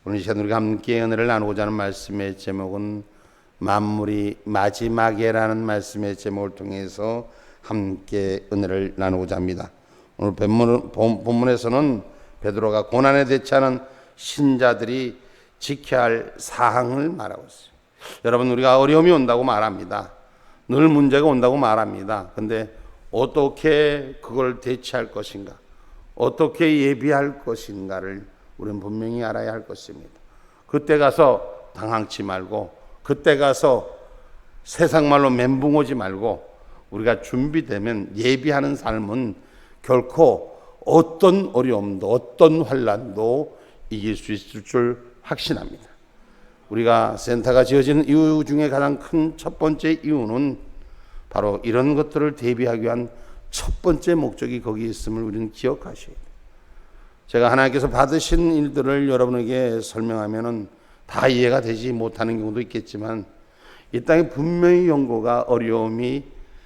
오늘 이 시간 우리가 함께 은혜를 나누고자 하는 말씀의 제목은 만물이 마지막에라는 말씀의 제목을 통해서 함께 은혜를 나누고자 합니다. 오늘 본문에서는 베드로가 고난에 대처하는 신자들이 지켜야 할 사항을 말하고 있어요. 여러분, 우리가 어려움이 온다고 말합니다. 늘 문제가 온다고 말합니다. 근데 어떻게 그걸 대처할 것인가, 어떻게 예비할 것인가를 우리는 분명히 알아야 할 것입니다. 그때 가서 당황치 말고, 그때 가서 세상 말로 멘붕 오지 말고, 우리가 준비되면 예비하는 삶은 결코 어떤 어려움도 어떤 환난도 이길 수 있을 줄 확신합니다. 우리가 센터가 지어지는 이유 중에 가장 큰 첫 번째 이유는 바로 이런 것들을 대비하기 위한 첫 번째 목적이 거기에 있음을 우리는 기억하셔야 돼요. 제가 하나님께서 받으신 일들을 여러분에게 설명하면은 다 이해가 되지 못하는 경우도 있겠지만, 이 땅에 분명히 연고가 어려움이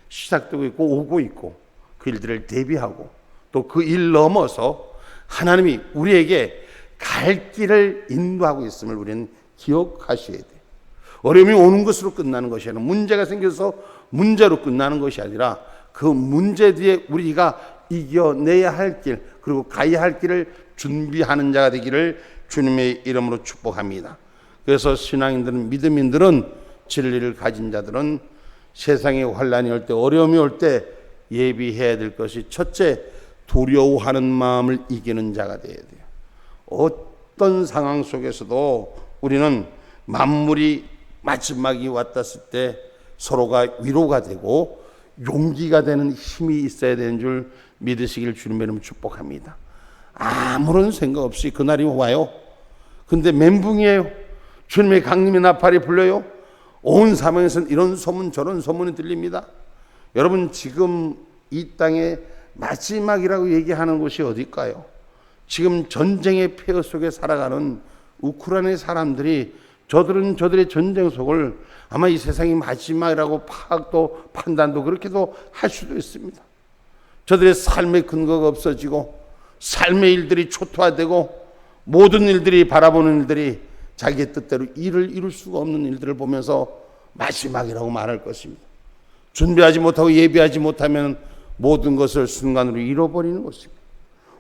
시작되고 있고 오고 있고, 그 일들을 대비하고 또 그 일 넘어서 하나님이 우리에게 갈 길을 인도하고 있음을 우리는 기억하셔야 돼요. 어려움이 오는 것으로 끝나는 것이 아니라, 문제가 생겨서 문제로 끝나는 것이 아니라 그 문제 뒤에 우리가 이겨내야 할 길, 그리고 가야 할 길을 준비하는 자가 되기를 주님의 이름으로 축복합니다. 그래서 신앙인들은, 믿음인들은, 진리를 가진 자들은 세상에 환난이 올 때, 어려움이 올 때 예비해야 될 것이, 첫째, 두려워하는 마음을 이기는 자가 되어야 돼요. 어떤 상황 속에서도 우리는 만물이 마지막이 왔었을 때 서로가 위로가 되고 용기가 되는 힘이 있어야 되는 줄 믿으시길 주님의 이름으로 축복합니다. 아무런 생각 없이 그날이 와요. 근데 멘붕이에요. 주님의 강림의 나팔이 불려요. 온 사방에서는 이런 소문 저런 소문이 들립니다. 여러분, 지금 이 땅의 마지막이라고 얘기하는 곳이 어딜까요? 지금 전쟁의 폐허 속에 살아가는 우크라이나 사람들이, 저들은 저들의 전쟁 속을 아마 이 세상이 마지막이라고 파악도 판단도 그렇게도 할 수도 있습니다. 저들의 삶의 근거가 없어지고, 삶의 일들이 초토화되고, 모든 일들이, 바라보는 일들이 자기의 뜻대로 일을 이룰 수가 없는 일들을 보면서 마지막이라고 말할 것입니다. 준비하지 못하고 예비하지 못하면 모든 것을 순간으로 잃어버리는 것입니다.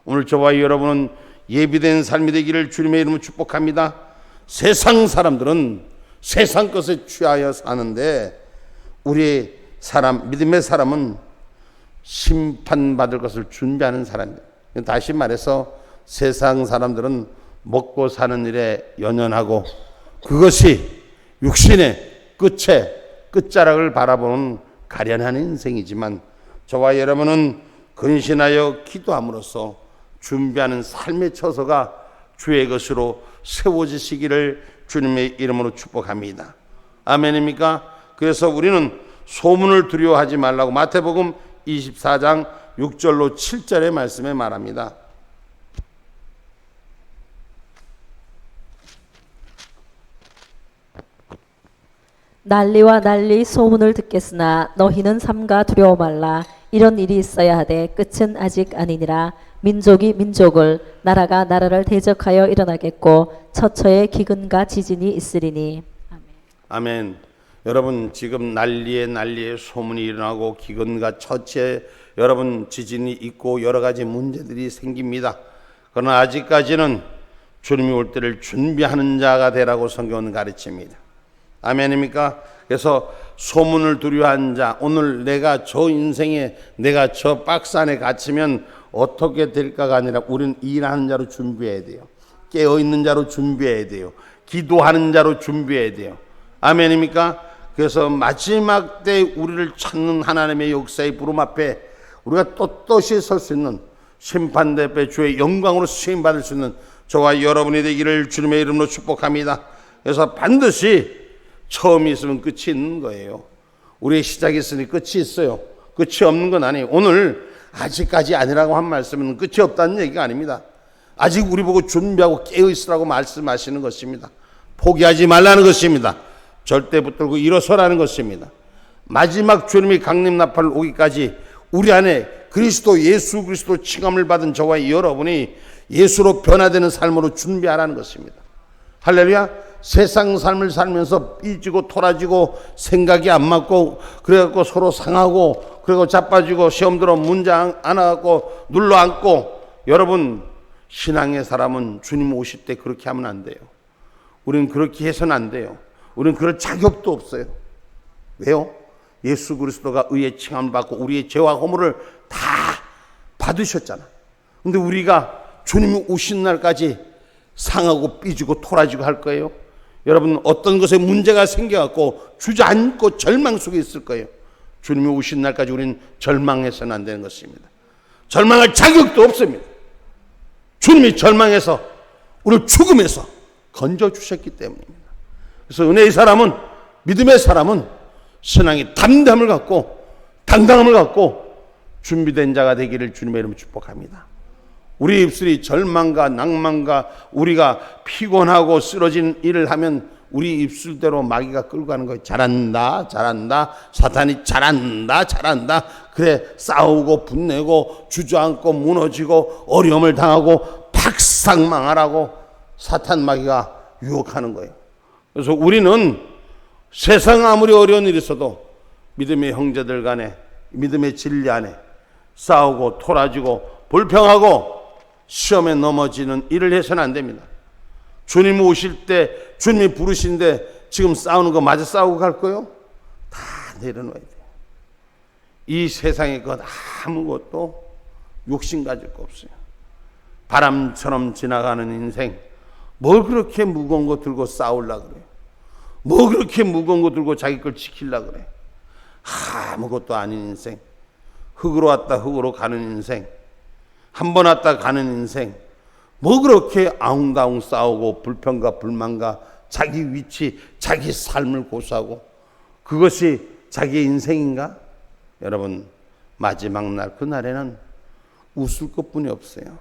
오늘 저와 여러분은 예비된 삶이 되기를 주님의 이름으로 축복합니다. 세상 사람들은 세상 것에 취하여 사는데, 우리 사람, 믿음의 사람은 심판받을 것을 준비하는 사람입니다. 다시 말해서 세상 사람들은 먹고 사는 일에 연연하고, 그것이 육신의 끝자락을 바라보는 가련한 인생이지만, 저와 여러분은 근신하여 기도함으로써 준비하는 삶의 처소가 주의 것으로 세워지시기를 주님의 이름으로 축복합니다. 아멘입니까? 그래서 우리는 소문을 두려워하지 말라고 마태복음 24장 6절로 7절의 말씀에 말합니다. 난리와 난리 소문을 듣겠으나 너희는 삼가 두려워 말라. 이런 일이 있어야 하되 끝은 아직 아니니라. 민족이 민족을, 나라가 나라를 대적하여 일어나겠고 처처에 기근과 지진이 있으리니. 아멘. 아멘. 여러분, 지금 난리에 소문이 일어나고 기근과 처처에 여러분 지진이 있고 여러 가지 문제들이 생깁니다. 그러나 아직까지는 주님이 올 때를 준비하는 자가 되라고 성경은 가르칩니다. 아멘입니까? 그래서 소문을 두려워한 자, 오늘 내가 저 인생에, 내가 저 박스 안에 갇히면 어떻게 될까가 아니라, 우리는 일하는 자로 준비해야 돼요. 깨어있는 자로 준비해야 돼요. 기도하는 자로 준비해야 돼요. 아멘입니까? 그래서 마지막 때 우리를 찾는 하나님의 역사의 부름 앞에 우리가 떳떳이 설 수 있는, 심판대 앞에 주의 영광으로 쓰임받을 수 있는 저와 여러분이 되기를 주님의 이름으로 축복합니다. 그래서 반드시 처음이 있으면 끝이 있는 거예요. 우리의 시작이 있으니 끝이 있어요. 끝이 없는 건 아니에요. 오늘 아직까지 아니라고 한 말씀은 끝이 없다는 얘기가 아닙니다. 아직 우리 보고 준비하고 깨어있으라고 말씀하시는 것입니다. 포기하지 말라는 것입니다. 절대 붙들고 일어서라는 것입니다. 마지막 주님의 강림 나팔 오기까지 우리 안에 그리스도, 예수 그리스도 칭함을 받은 저와 여러분이 예수로 변화되는 삶으로 준비하라는 것입니다. 할렐루야. 세상 삶을 살면서 삐지고 토라지고 생각이 안 맞고 그래갖고 서로 상하고 그리고 자빠지고 시험 들어 문제 안 와갖고 눌러 앉고. 여러분, 신앙의 사람은 주님 오실 때 그렇게 하면 안 돼요. 우리는 그렇게 해서는 안 돼요. 우리는 그럴 자격도 없어요. 왜요? 예수 그리스도가 의의 칭함을 받고 우리의 죄와 허물을 다 받으셨잖아. 근데 우리가 주님이 오신 날까지 상하고 삐지고 토라지고 할 거예요? 여러분, 어떤 것에 문제가 생겨갖고 주저앉고 절망 속에 있을 거예요. 주님이 오신 날까지 우리는 절망해서는 안 되는 것입니다. 절망할 자격도 없습니다. 주님이 절망해서 우리를 죽음에서 건져주셨기 때문입니다. 그래서 은혜의 사람은, 믿음의 사람은 신앙의 담담을 갖고 당당함을 갖고 준비된 자가 되기를 주님의 이름으로 축복합니다. 우리 입술이 절망과 낭만과 우리가 피곤하고 쓰러진 일을 하면 우리 입술대로 마귀가 끌고 가는 거예요. 잘한다, 잘한다, 사탄이 잘한다, 잘한다. 그래, 싸우고 분내고 주저앉고 무너지고 어려움을 당하고 박상망하라고 사탄 마귀가 유혹하는 거예요. 그래서 우리는 세상 아무리 어려운 일이 있어도 믿음의 형제들 간에, 믿음의 진리 안에 싸우고 토라지고 불평하고 시험에 넘어지는 일을 해서는 안 됩니다. 주님 오실 때, 주님이 부르시는데 지금 싸우는 거 마저 싸우고 갈 거요? 다 내려놔야 돼요. 이 세상의 것 아무것도 욕심 가질 거 없어요. 바람처럼 지나가는 인생, 뭘 그렇게 무거운 거 들고 싸우려고 그래요? 뭐 그렇게 무거운 거 들고 자기 걸 지키려고 그래? 아무것도 아닌 인생, 흙으로 왔다 흙으로 가는 인생, 한 번 왔다 가는 인생, 뭐 그렇게 아웅다웅 싸우고 불평과 불만과 자기 위치, 자기 삶을 고수하고 그것이 자기의 인생인가? 여러분, 마지막 날, 그날에는 웃을 것뿐이 없어요.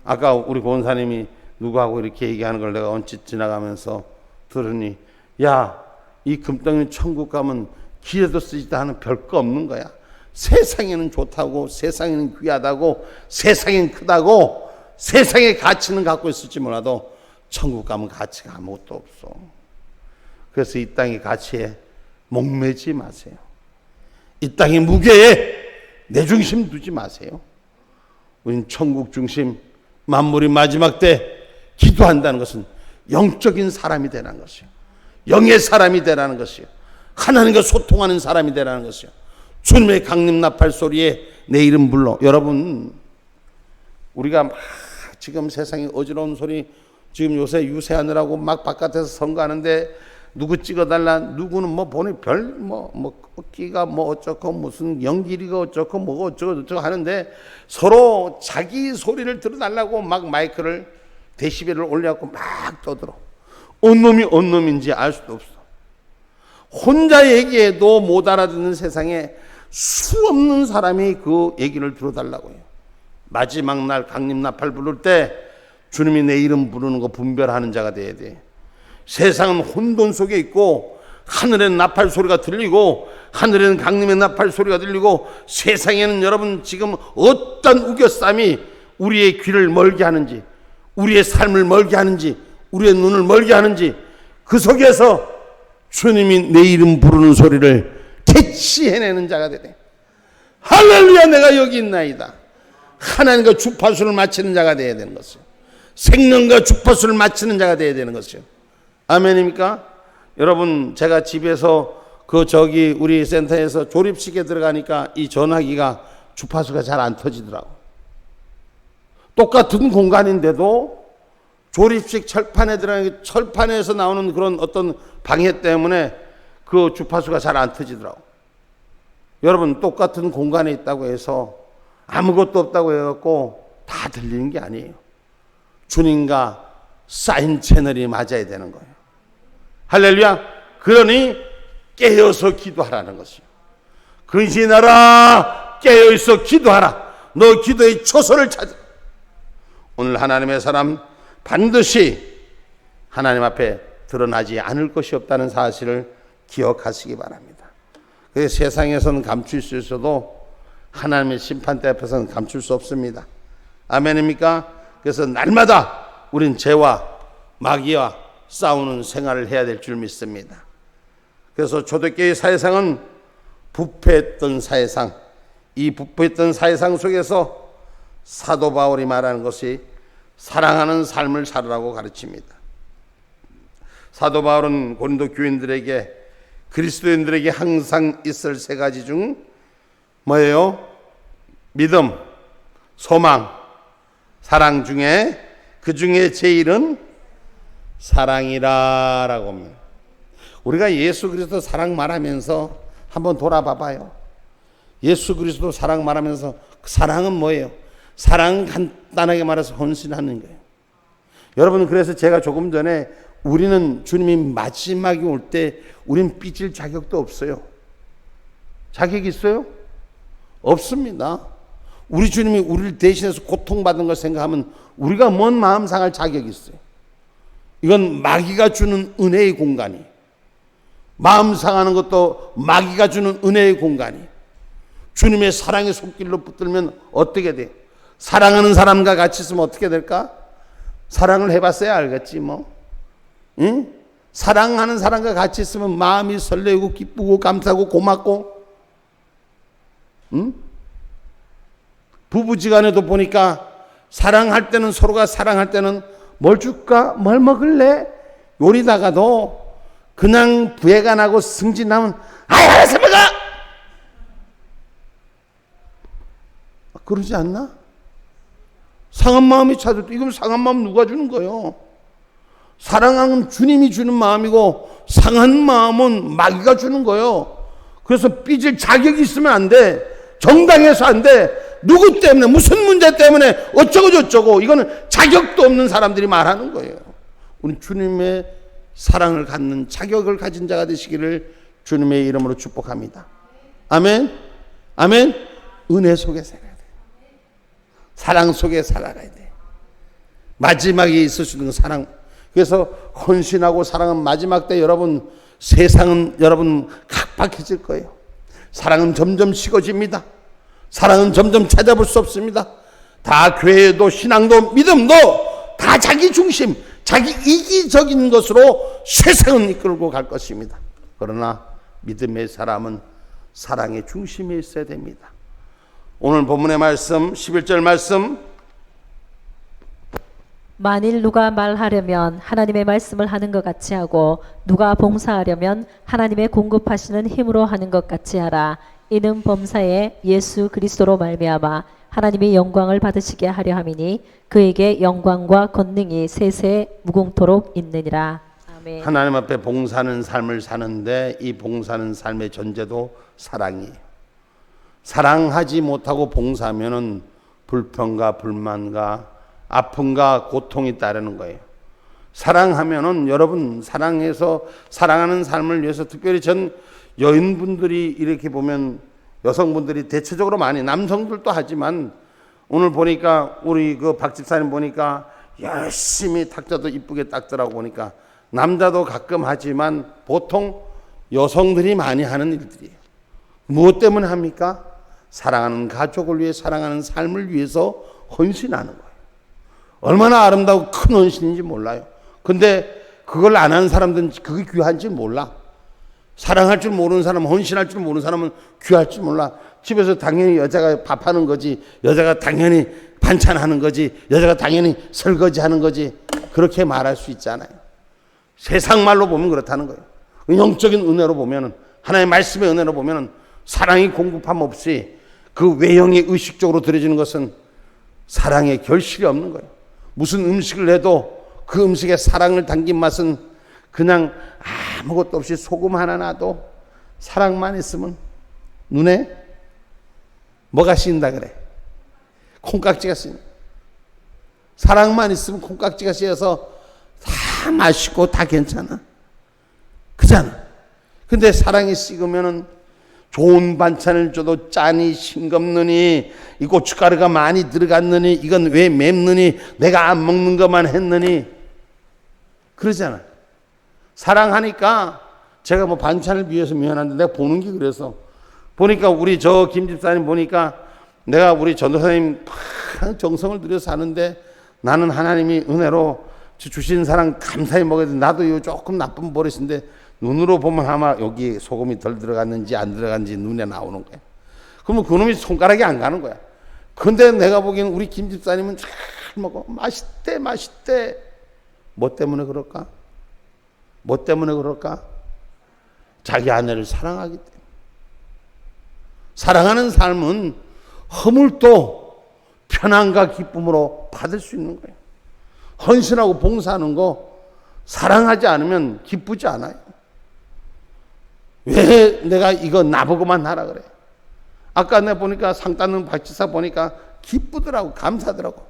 아까 우리 권사님이 누구하고 이렇게 얘기하는 걸 내가 언뜻 지나가면서 들으니, 야, 이 금덩이 천국 가면 기회도 쓰지도 않은 별거 없는 거야. 세상에는 좋다고, 세상에는 귀하다고, 세상엔 크다고, 세상의 가치는 갖고 있을지 몰라도 천국 가면 가치가 아무것도 없어. 그래서 이 땅의 가치에 목매지 마세요. 이 땅의 무게에 내 중심 두지 마세요. 우린 천국 중심, 만물이 마지막 때 기도한다는 것은 영적인 사람이 되라는 것이요, 영의 사람이 되라는 것이요, 하나님과 소통하는 사람이 되라는 것이요, 주님의 강림 나팔 소리에 내 이름 불러. 여러분, 우리가 막 지금 세상에 어지러운 소리, 지금 요새 유세하느라고 막 바깥에서 선거하는데 누구 찍어달라, 누구는 뭐 보니 끼가 뭐 어쩌고 무슨 연기리가 어쩌고 뭐가 어쩌고 하는데 서로 자기 소리를 들어달라고 막 마이크를 데시벨을 올려갖고 막 떠들어. 어느 놈이 어느 놈인지 알 수도 없어. 혼자 얘기해도 못 알아듣는 세상에 수없는 사람이 그 얘기를 들어달라고 해요. 마지막 날 강림나팔 부를 때 주님이 내 이름 부르는 거 분별하는 자가 돼야 돼. 세상은 혼돈 속에 있고 하늘에는 나팔 소리가 들리고 하늘에는 강림의 나팔 소리가 들리고 세상에는 여러분 지금 어떤 우겨쌈이 우리의 귀를 멀게 하는지, 우리의 삶을 멀게 하는지, 우리의 눈을 멀게 하는지, 그 속에서 주님이 내 이름 부르는 소리를 캐치해내는 자가 되네. 할렐루야, 내가 여기 있나이다. 하나님과 주파수를 맞추는 자가 되어야 되는 것이요, 생명과 주파수를 맞추는 자가 되어야 되는 것이요. 아멘입니까? 여러분, 제가 집에서 우리 센터에서 조립식에 들어가니까 이 전화기가 주파수가 잘 안 터지더라고. 똑같은 공간인데도 조립식 철판에 들어가니까 철판에서 나오는 그런 어떤 방해 때문에 그 주파수가 잘 안 터지더라고. 여러분, 똑같은 공간에 있다고 해서 아무것도 없다고 해갖고 다 들리는 게 아니에요. 주님과 사인 채널이 맞아야 되는 거예요. 할렐루야. 그러니 깨어서 기도하라는 것이요. 근신하라, 깨어있어 기도하라. 너 기도의 초소를 찾아. 오늘 하나님의 사람 반드시 하나님 앞에 드러나지 않을 것이 없다는 사실을 기억하시기 바랍니다. 그래서 세상에서는 감출 수 있어도 하나님의 심판대 앞에서는 감출 수 없습니다. 아멘입니까? 그래서 날마다 우린 죄와 마귀와 싸우는 생활을 해야 될 줄 믿습니다. 그래서 초대교회 사회상은 부패했던 사회상, 이 부패했던 사회상 속에서 사도 바울이 말하는 것이 사랑하는 삶을 살으라고 가르칩니다. 사도 바울은 고린도 교인들에게, 그리스도인들에게 항상 있을 세 가지 중 뭐예요? 믿음, 소망, 사랑 중에 그 중에 제일은 사랑이라라고 합니다. 우리가 예수 그리스도 사랑 말하면서 한번 돌아봐 봐요. 예수 그리스도 사랑 말하면서 그 사랑은 뭐예요? 사랑은 간단하게 말해서 헌신하는 거예요. 여러분, 그래서 제가 조금 전에 우리는 주님이 마지막에 올 때 우린 삐질 자격도 없어요. 자격 있어요? 없습니다. 우리 주님이 우리를 대신해서 고통받은 걸 생각하면 우리가 뭔 마음 상할 자격이 있어요. 이건 마귀가 주는 은혜의 공간이, 마음 상하는 것도 마귀가 주는 은혜의 공간이. 주님의 사랑의 손길로 붙들면 어떻게 돼요? 사랑하는 사람과 같이 있으면 어떻게 될까? 사랑을 해봤어야 알겠지 뭐. 응? 사랑하는 사람과 같이 있으면 마음이 설레고 기쁘고 감사하고 고맙고, 응? 부부지간에도 보니까 사랑할 때는, 서로가 사랑할 때는 뭘 줄까? 뭘 먹을래? 요리다가도 그냥 부해가 나고 승진하면 알아서 먹어! 그러지 않나? 상한 마음이 찾을 때, 이건 상한 마음 누가 주는 거예요? 사랑하는 주님이 주는 마음이고 상한 마음은 마귀가 주는 거예요. 그래서 삐질 자격이 있으면 안 돼. 정당해서 안 돼. 누구 때문에, 무슨 문제 때문에 어쩌고 저쩌고, 이거는 자격도 없는 사람들이 말하는 거예요. 우리 주님의 사랑을 갖는 자격을 가진 자가 되시기를 주님의 이름으로 축복합니다. 아멘. 아멘. 은혜 속에 살아야 돼. 사랑 속에 살아가야 돼. 마지막에 있을 수 있는 사랑. 그래서 헌신하고 사랑은 마지막 때 여러분, 세상은 여러분 각박해질 거예요. 사랑은 점점 식어집니다. 사랑은 점점 찾아볼 수 없습니다. 다 교회도 신앙도 믿음도 다 자기 중심, 자기 이기적인 것으로 세상은 이끌고 갈 것입니다. 그러나 믿음의 사람은 사랑의 중심에 있어야 됩니다. 오늘 본문의 말씀 11절 말씀, 만일 누가 말하려면 하나님의 말씀을 하는 것 같이 하고 누가 봉사하려면 하나님의 공급하시는 힘으로 하는 것 같이 하라. 이는 범사에 예수 그리스도로 말미암아 하나님이 영광을 받으시게 하려 함이니 그에게 영광과 권능이 세세 무궁토록 있느니라. 아멘. 하나님 앞에 봉사하는 삶을 사는데 이 봉사하는 삶의 전제도 사랑이에요. 사랑하지 못하고 봉사하면은 불평과 불만과 아픔과 고통이 따르는 거예요. 사랑하면은 여러분, 사랑해서 사랑하는 삶을 위해서, 특별히 전 여인분들이 이렇게 보면, 여성분들이 대체적으로 많이, 남성들도 하지만 오늘 보니까 우리 그 박 집사님 보니까 열심히 탁자도 이쁘게 닦더라고. 보니까 남자도 가끔 하지만 보통 여성들이 많이 하는 일들이에요. 무엇 때문에 합니까? 사랑하는 가족을 위해, 사랑하는 삶을 위해서 헌신하는 거예요. 얼마나 아름다고 큰 헌신인지 몰라요. 근데 그걸 안 하는 사람들은 그게 귀한지 몰라. 사랑할 줄 모르는 사람, 헌신할 줄 모르는 사람은 귀할 줄 몰라. 집에서 당연히 여자가 밥하는 거지, 여자가 당연히 반찬하는 거지, 여자가 당연히 설거지하는 거지, 그렇게 말할 수 있잖아요. 세상 말로 보면 그렇다는 거예요. 영적인 은혜로 보면은, 하나님의 말씀의 은혜로 보면은 사랑이 공급함 없이 그 외형이 의식적으로 드려지는 것은 사랑의 결실이 없는 거예요. 무슨 음식을 해도 그 음식에 사랑을 담긴 맛은 그냥 아무것도 없이 소금 하나 놔도 사랑만 있으면 눈에 뭐가 씌인다 그래? 콩깍지가 씌인다. 사랑만 있으면 콩깍지가 씌어서 다 맛있고 다 괜찮아. 그잖아. 근데 사랑이 식으면은 좋은 반찬을 줘도 짜니, 싱겁느니, 이 고춧가루가 많이 들어갔느니, 이건 왜 맵느니, 내가 안 먹는 것만 했느니, 그러잖아. 사랑하니까, 제가 뭐 반찬을 위해서 미안한데 내가 보는 게 그래서, 보니까 우리 저 김 집사님 보니까 내가 우리 전도사님 정성을 들여서 사는데 나는 하나님이 은혜로 주신 사랑 감사히 먹어야 돼. 나도 이거 조금 나쁜 버릇인데 눈으로 보면 아마 여기 소금이 덜 들어갔는지 안 들어갔는지 눈에 나오는 거야. 그러면 그놈이 손가락이 안 가는 거야. 근데 내가 보기에는 우리 김 집사님은 잘 먹어. 맛있대, 맛있대. 뭐 때문에 그럴까? 뭐 때문에 그럴까? 자기 아내를 사랑하기 때문에. 사랑하는 삶은 허물도 편안과 기쁨으로 받을 수 있는 거예요. 헌신하고 봉사하는 거 사랑하지 않으면 기쁘지 않아요. 왜 내가 이거 나보고만 하라 그래? 아까 내가 보니까 상 따는 박지사 보니까 기쁘더라고, 감사더라고.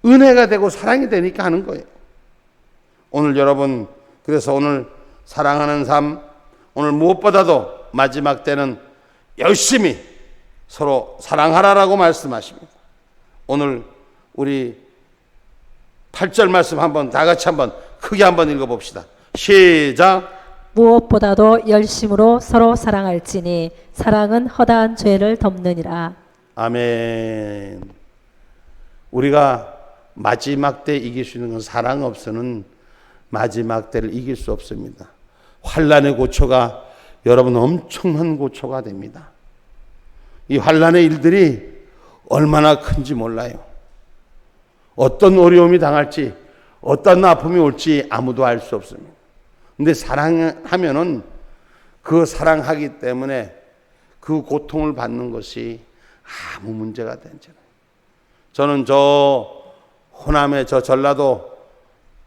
은혜가 되고 사랑이 되니까 하는 거예요. 오늘 여러분, 그래서 오늘 사랑하는 삶, 오늘 무엇보다도 마지막 때는 열심히 서로 사랑하라라고 말씀하십니다. 오늘 우리 8절 말씀 한번 다 같이 한번 크게 한번 읽어봅시다. 시작. 무엇보다도 열심으로 서로 사랑할지니 사랑은 허다한 죄를 덮느니라. 아멘. 우리가 마지막 때 이길 수 있는 건 사랑 없이는 마지막 때를 이길 수 없습니다. 환난의 고초가 여러분 엄청난 고초가 됩니다. 이 환난의 일들이 얼마나 큰지 몰라요. 어떤 어려움이 당할지, 어떤 아픔이 올지 아무도 알 수 없습니다. 근데 사랑하면은 그 사랑하기 때문에 그 고통을 받는 것이 아무 문제가 되지 않아요. 저는 저 호남의 저 전라도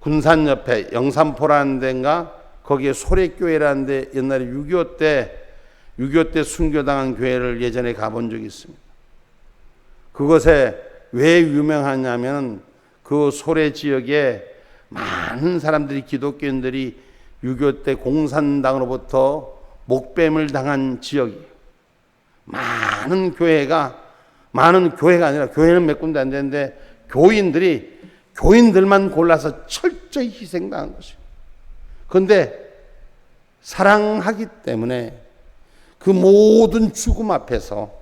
군산 옆에 영산포라는 데인가 거기에 소래교회라는 데 옛날에 6.25 때 순교당한 교회를 예전에 가본 적이 있습니다. 그것에 왜 유명하냐면 그 소래 지역에 많은 사람들이 기독교인들이 6.25 때 공산당으로부터 목뱀을 당한 지역이에요. 많은 교회가 아니라 교회는 몇 군데 안 되는데 교인들만 골라서 철저히 희생당한 것이에요. 그런데 사랑하기 때문에 그 모든 죽음 앞에서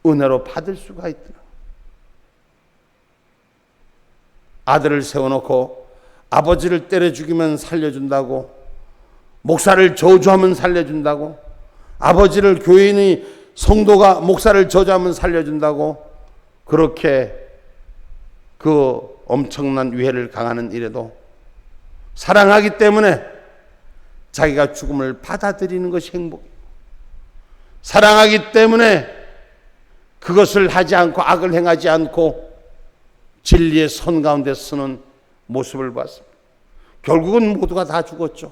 은혜로 받을 수가 있더라. 아들을 세워놓고 아버지를 때려 죽이면 살려준다고, 목사를 저주하면 살려준다고, 아버지를 교인이 성도가 목사를 저주하면 살려준다고, 그렇게 그 엄청난 위해를 강하는 일에도 사랑하기 때문에 자기가 죽음을 받아들이는 것이 행복이에요. 사랑하기 때문에 그것을 하지 않고 악을 행하지 않고 진리의 선 가운데 서는 모습을 봤습니다. 결국은 모두가 다 죽었죠.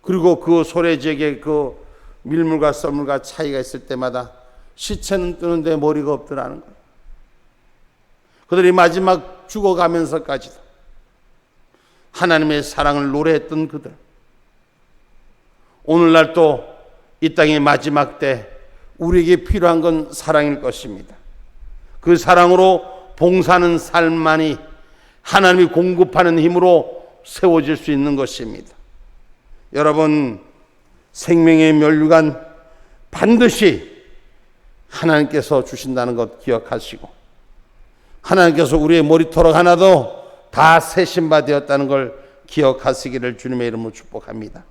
그리고 그 소래 지역에 그 밀물과 썰물과 차이가 있을 때마다 시체는 뜨는데 머리가 없더라는 거예요. 그들이 마지막 죽어가면서까지도 하나님의 사랑을 노래했던 그들, 오늘날 또 이 땅의 마지막 때 우리에게 필요한 건 사랑일 것입니다. 그 사랑으로 봉사하는 삶만이 하나님이 공급하는 힘으로 세워질 수 있는 것입니다. 여러분, 생명의 면류관 반드시 하나님께서 주신다는 것 기억하시고, 하나님께서 우리의 머리털 하나도 다 세신바 되었다는 걸 기억하시기를 주님의 이름으로 축복합니다.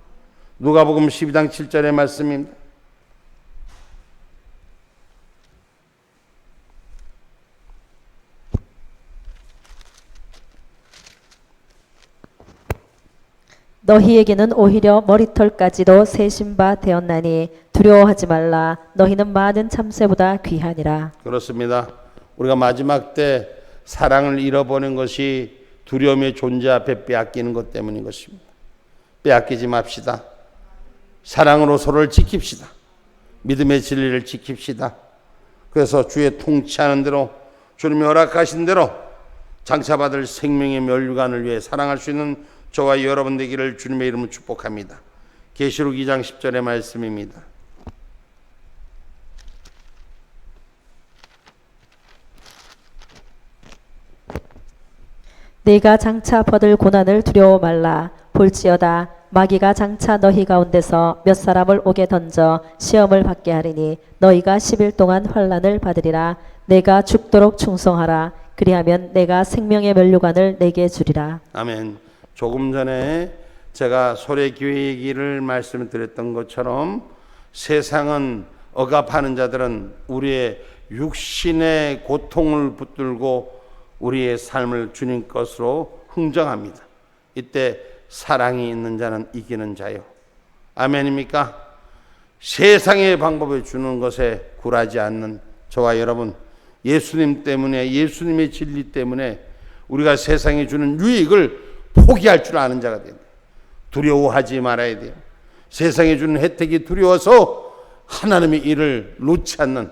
누가복음 12장 7절의 말씀입니다. 너희에게는 오히려 머리털까지도 세신 바 되었나니 두려워하지 말라. 너희는 많은 참새보다 귀하니라. 그렇습니다. 우리가 마지막 때 사랑을 잃어버린 것이 두려움의 존재 앞에 빼앗기는 것 때문인 것입니다. 빼앗기지 맙시다. 사랑으로 서로를 지킵시다. 믿음의 진리를 지킵시다. 그래서 주의 통치하는 대로, 주님이 허락하신 대로 장차받을 생명의 면류관을 위해 사랑할 수 있는 저와 여러분 되기를 주님의 이름으로 축복합니다. 계시록 2장 10절의 말씀입니다. 네가 장차 받을 고난을 두려워 말라. 볼지어다 마귀가 장차 너희 가운데서 몇 사람을 오게 던져 시험을 받게 하리니 너희가 10일 동안 환난을 받으리라. 내가 죽도록 충성하라. 그리하면 내가 생명의 면류관을 내게 주리라. 아멘. 조금 전에 제가 소래교회 얘기를 말씀드렸던 것처럼 세상은 억압하는 자들은 우리의 육신의 고통을 붙들고 우리의 삶을 주님 것으로 흥정합니다. 이때 사랑이 있는 자는 이기는 자요. 아멘입니까? 세상의 방법을 주는 것에 굴하지 않는 저와 여러분, 예수님 때문에, 예수님의 진리 때문에 우리가 세상에 주는 유익을 포기할 줄 아는 자가 돼야 돼요. 두려워하지 말아야 돼요. 세상에 주는 혜택이 두려워서 하나님의 일을 놓지 않는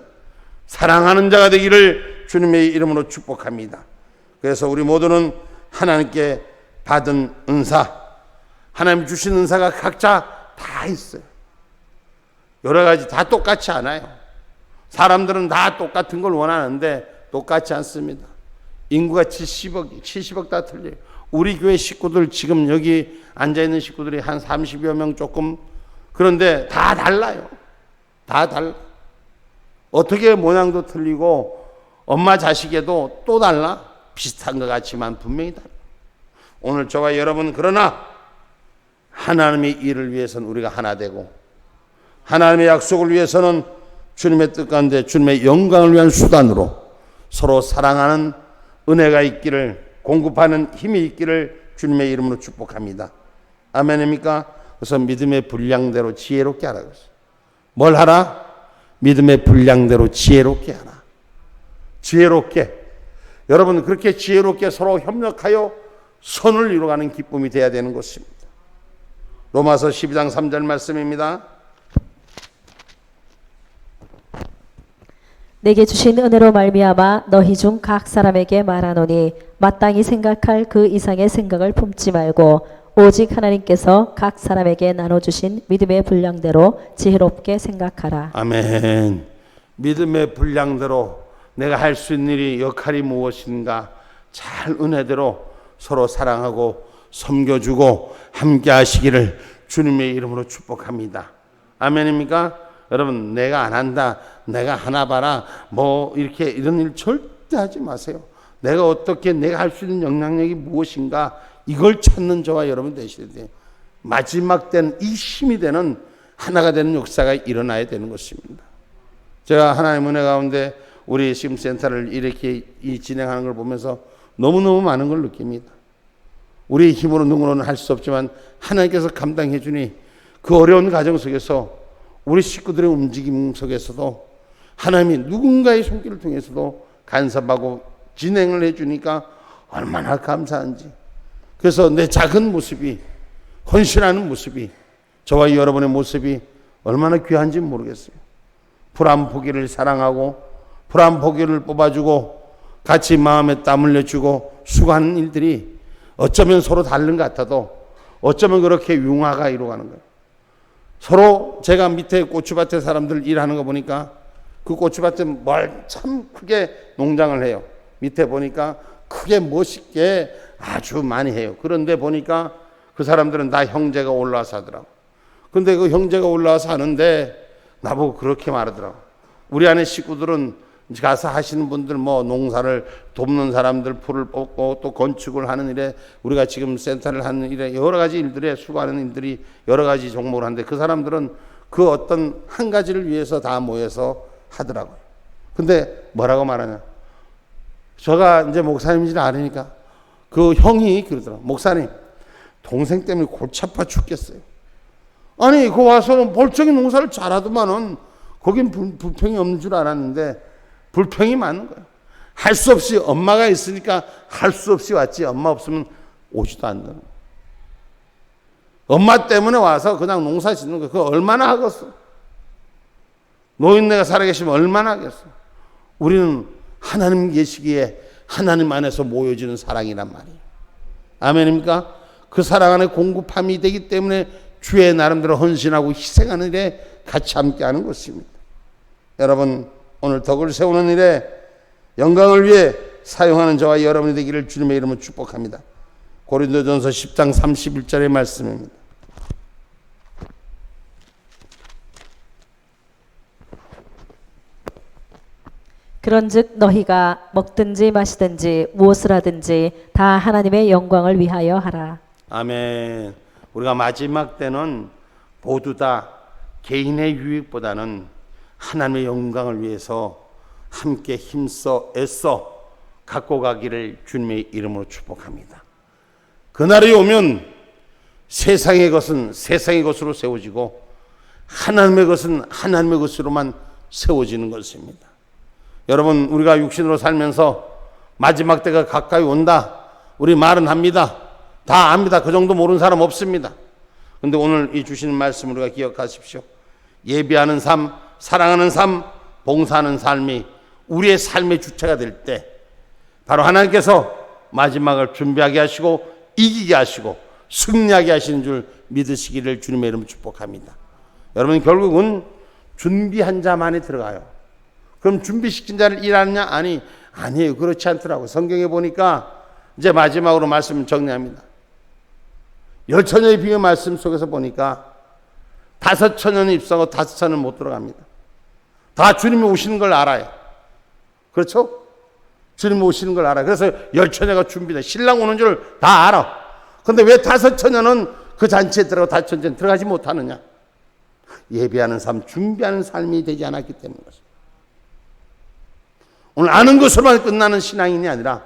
사랑하는 자가 되기를 주님의 이름으로 축복합니다. 그래서 우리 모두는 하나님께 받은 은사, 하나님 주신 은사가 각자 다 있어요. 여러 가지 다 똑같지 않아요. 사람들은 다 똑같은 걸 원하는데 똑같지 않습니다. 인구가 70억 다 틀려요. 우리 교회 식구들 지금 여기 앉아있는 식구들이 한 30여 명 조금, 그런데 다 달라요. 다 달라. 어떻게 모양도 틀리고 엄마 자식에도 또 달라. 비슷한 것 같지만 분명히 달라. 오늘 저와 여러분, 그러나 하나님의 일을 위해서는 우리가 하나 되고 하나님의 약속을 위해서는 주님의 뜻 가운데 주님의 영광을 위한 수단으로 서로 사랑하는 은혜가 있기를, 공급하는 힘이 있기를 주님의 이름으로 축복합니다. 아멘입니까? 그래서 믿음의 분량대로 지혜롭게 하라 그랬어요. 뭘 하라? 믿음의 분량대로 지혜롭게 하라. 지혜롭게. 여러분, 그렇게 지혜롭게 서로 협력하여 선을 이루어가는 기쁨이 되어야 되는 것입니다. 로마서 12장 3절 말씀입니다. 내게 주신 은혜로 말미암아 너희 중 각 사람에게 말하노니 마땅히 생각할 그 이상의 생각을 품지 말고 오직 하나님께서 각 사람에게 나눠주신 믿음의 분량대로 지혜롭게 생각하라. 아멘. 믿음의 분량대로 내가 할 수 있는 일이, 역할이 무엇인가 잘 은혜대로 서로 사랑하고 섬겨주고 함께 하시기를 주님의 이름으로 축복합니다. 아멘입니까? 여러분, 내가 안 한다, 내가 하나 봐라, 뭐 이렇게 이런 일 절대 하지 마세요. 내가 어떻게, 내가 할 수 있는 영향력이 무엇인가, 이걸 찾는 저와 여러분 되셔야 돼요. 마지막 때는 이 힘이 되는, 하나가 되는 역사가 일어나야 되는 것입니다. 제가 하나님의 은혜 가운데 우리 지금 센터를 이렇게 진행하는 걸 보면서 너무너무 많은 걸 느낍니다. 우리 힘으로 능으로는 할 수 없지만 하나님께서 감당해 주니 그 어려운 과정 속에서 우리 식구들의 움직임 속에서도 하나님이 누군가의 손길을 통해서도 간섭하고 진행을 해 주니까 얼마나 감사한지. 그래서 내 작은 모습이, 헌신하는 모습이, 저와 여러분의 모습이 얼마나 귀한지 모르겠어요. 불안 포기를 사랑하고 불안 포기를 뽑아주고 같이 마음에 땀 흘려주고 수고하는 일들이 어쩌면 서로 다른 것 같아도 어쩌면 그렇게 융화가 이루어가는 거예요. 서로 제가 밑에 고추밭에 사람들 일하는 거 보니까 그 고추밭에 뭘 참 크게 농장을 해요. 밑에 보니까 크게 멋있게 아주 많이 해요. 그런데 보니까 그 사람들은 다 형제가 올라와서 하더라고. 근데 그 형제가 올라와서 하는데 나보고 그렇게 말하더라고. 우리 안에 식구들은 가서 하시는 분들, 뭐 농사를 돕는 사람들, 풀을 뽑고 또 건축을 하는 일에, 우리가 지금 센터를 하는 일에 여러 가지 일들에 수고하는 일들이 여러 가지 종목을 하는데 그 사람들은 그 어떤 한 가지를 위해서 다 모여서 하더라고요. 근데 뭐라고 말하냐, 제가 이제 목사님인지는 아니니까 그 형이 그러더라고요. 목사님, 동생 때문에 골치 아파 죽겠어요. 아니, 그 와서는 멀쩡히 농사를 잘하더만은 거긴 불평이 없는 줄 알았는데 불평이 많은 거예요. 할 수 없이, 엄마가 있으니까 할 수 없이 왔지, 엄마 없으면 오지도 않는 거예요. 엄마 때문에 와서 그냥 농사 짓는 거예요. 그거 얼마나 하겠어. 노인네가 살아계시면 얼마나 하겠어. 우리는 하나님 계시기에 하나님 안에서 모여지는 사랑이란 말이에요. 아멘입니까? 그 사랑 안에 공급함이 되기 때문에 주의 나름대로 헌신하고 희생하는 일에 같이 함께하는 것입니다. 여러분, 오늘 덕을 세우는 일에 영광을 위해 사용하는 저와 여러분이 되기를 주님의 이름으로 축복합니다. 고린도전서 10장 31절의 말씀입니다. 그런즉 너희가 먹든지 마시든지 무엇을 하든지 다 하나님의 영광을 위하여 하라. 아멘. 우리가 마지막 때는 모두 다 개인의 유익보다는 하나님의 영광을 위해서 함께 힘써 애써 갖고 가기를 주님의 이름으로 축복합니다. 그날이 오면 세상의 것은 세상의 것으로 세워지고 하나님의 것은 하나님의 것으로만 세워지는 것입니다. 여러분, 우리가 육신으로 살면서 마지막 때가 가까이 온다, 우리 말은 합니다. 다 압니다. 그 정도 모르는 사람 없습니다. 그런데 오늘 이 주시는 말씀 우리가 기억하십시오. 예비하는 삶, 사랑하는 삶, 봉사하는 삶이 우리의 삶의 주체가 될 때 바로 하나님께서 마지막을 준비하게 하시고 이기게 하시고 승리하게 하시는 줄 믿으시기를 주님의 이름으로 축복합니다. 여러분, 결국은 준비한 자만이 들어가요. 그럼 준비시킨 자를 일하느냐? 아니에요. 그렇지 않더라고요. 성경에 보니까 이제 마지막으로 말씀 정리합니다. 열처녀의 비유 말씀 속에서 보니까 5,000년이 입성하고 5,000은 못 들어갑니다. 다 주님이 오시는 걸 알아요. 그렇죠? 주님이 오시는 걸 알아요. 그래서 열처녀가 준비돼. 신랑 오는 줄 다 알아. 그런데 왜 5,000년은 그 잔치에 들어가고 5,000년은 들어가지 못하느냐? 예비하는 삶, 준비하는 삶이 되지 않았기 때문입니다. 오늘 아는 것으로만 끝나는 신앙인이 아니라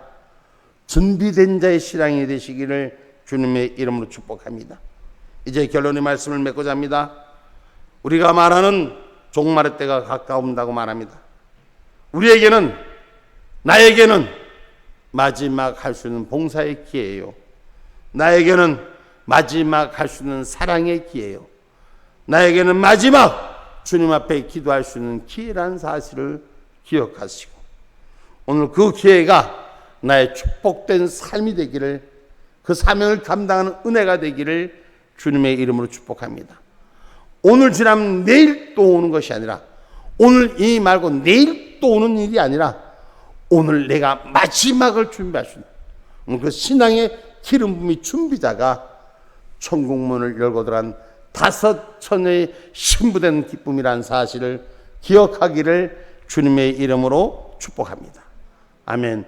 준비된 자의 신앙이 되시기를 주님의 이름으로 축복합니다. 이제 결론의 말씀을 맺고자 합니다. 우리가 말하는 종말의 때가 가까운다고 말합니다. 우리에게는, 나에게는 마지막 할 수 있는 봉사의 기회예요. 나에게는 마지막 할 수 있는 사랑의 기회예요. 나에게는 마지막 주님 앞에 기도할 수 있는 기회라는 사실을 기억하시고 오늘 그 기회가 나의 축복된 삶이 되기를, 그 사명을 감당하는 은혜가 되기를 주님의 이름으로 축복합니다. 오늘 지나면 내일 또 오는 것이 아니라, 오늘 이 말고 내일 또 오는 일이 아니라 오늘 내가 마지막을 준비할 수 있는 그 신앙의 기름 부음이 준비자가 천국문을 열고 들어간 5,000의 신부된 기쁨이라는 사실을 기억하기를 주님의 이름으로 축복합니다. 아멘.